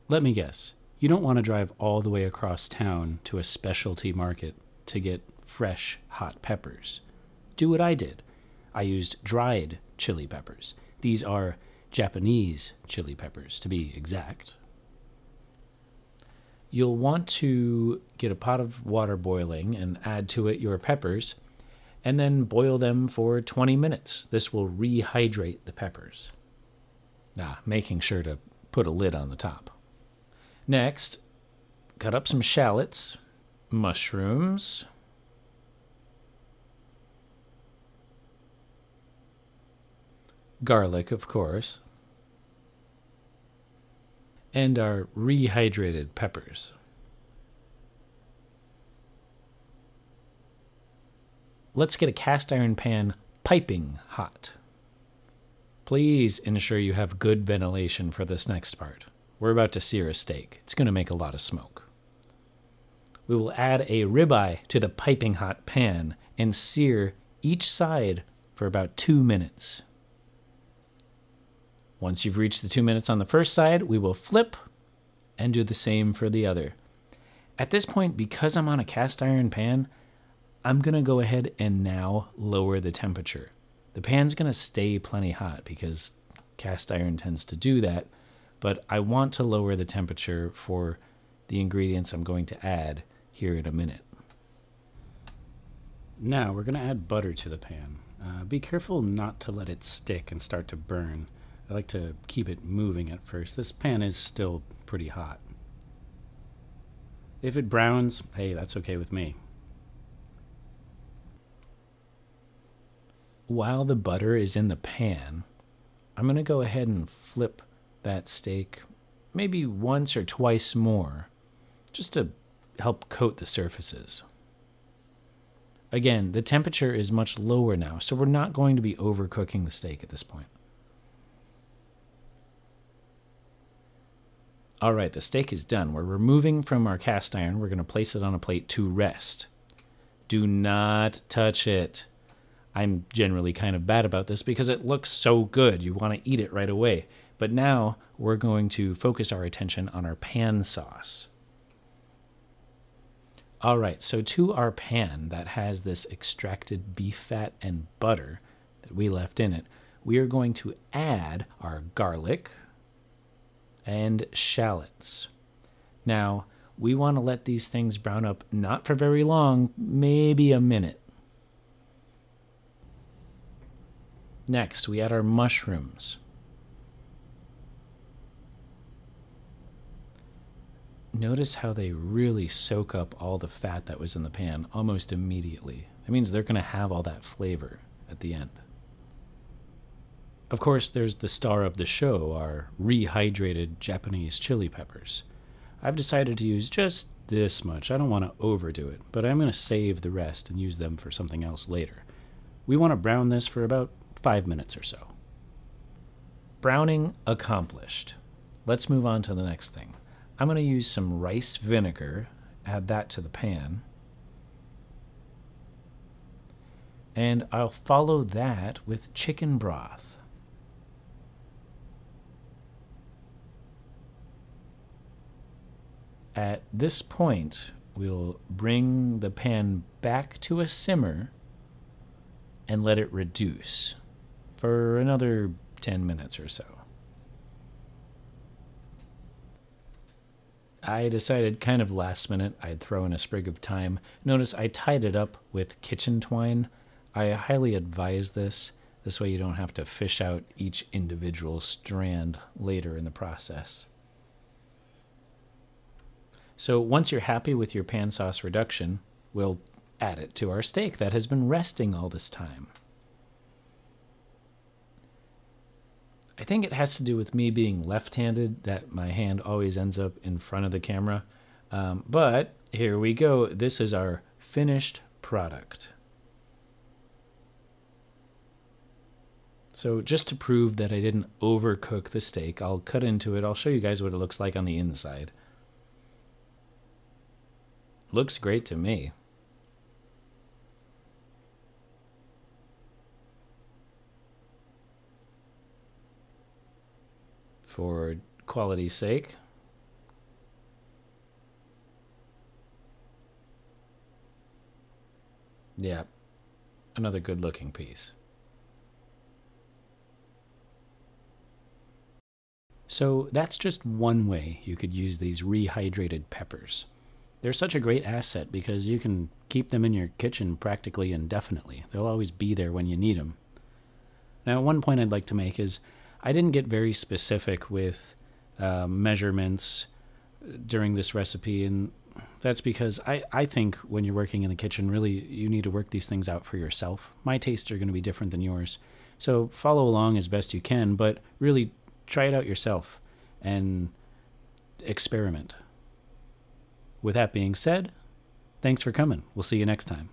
Let me guess. You don't want to drive all the way across town to a specialty market to get fresh hot peppers. Do what I did. I used dried chili peppers. These are Japanese chili peppers, to be exact. You'll want to get a pot of water boiling and add to it your peppers, and then boil them for 20 minutes. This will rehydrate the peppers. Making sure to put a lid on the top. Next, cut up some shallots, mushrooms, garlic, of course, and our rehydrated peppers. Let's get a cast iron pan piping hot. Please ensure you have good ventilation for this next part. We're about to sear a steak. It's going to make a lot of smoke. We will add a ribeye to the piping hot pan and sear each side for about 2 minutes. Once you've reached the 2 minutes on the first side, we will flip and do the same for the other. At this point, because I'm on a cast iron pan, I'm going to go ahead and now lower the temperature. The pan's going to stay plenty hot because cast iron tends to do that, but I want to lower the temperature for the ingredients I'm going to add here in a minute. Now we're going to add butter to the pan. Be careful not to let it stick and start to burn. I like to keep it moving at first. This pan is still pretty hot. If it browns, hey, that's okay with me. While the butter is in the pan, I'm going to go ahead and flip that steak maybe once or twice more, just to help coat the surfaces. Again, the temperature is much lower now, so we're not going to be overcooking the steak at this point. All right, the steak is done. We're removing from our cast iron. We're going to place it on a plate to rest. Do not touch it. I'm generally kind of bad about this because it looks so good. You want to eat it right away. But now we're going to focus our attention on our pan sauce. All right, so to our pan that has this extracted beef fat and butter that we left in it, we are going to add our garlic and shallots. Now, we want to let these things brown up not for very long, maybe a minute. Next, we add our mushrooms. Notice how they really soak up all the fat that was in the pan almost immediately. That means they're going to have all that flavor at the end. Of course, there's the star of the show, our rehydrated Japanese chili peppers. I've decided to use just this much. I don't want to overdo it, but I'm going to save the rest and use them for something else later. We want to brown this for about 5 minutes or so. Browning accomplished. Let's move on to the next thing. I'm going to use some rice vinegar, add that to the pan. And I'll follow that with chicken broth. At this point, we'll bring the pan back to a simmer and let it reduce for another 10 minutes or so. I decided kind of last minute I'd throw in a sprig of thyme. Notice I tied it up with kitchen twine. I highly advise this. This way you don't have to fish out each individual strand later in the process. So once you're happy with your pan sauce reduction, we'll add it to our steak that has been resting all this time. I think it has to do with me being left-handed that my hand always ends up in front of the camera. But here we go. This is our finished product. So just to prove that I didn't overcook the steak, I'll cut into it. I'll show you guys what it looks like on the inside. Looks great to me. For quality's sake, Yeah, another good looking piece. So that's just one way you could use these rehydrated peppers. They're such a great asset because you can keep them in your kitchen practically indefinitely. They'll always be there when you need them. Now, one point I'd like to make is I didn't get very specific with measurements during this recipe, and that's because I think when you're working in the kitchen, really, you need to work these things out for yourself. My tastes are going to be different than yours. So follow along as best you can, but really try it out yourself and experiment. With that being said, thanks for coming. We'll see you next time.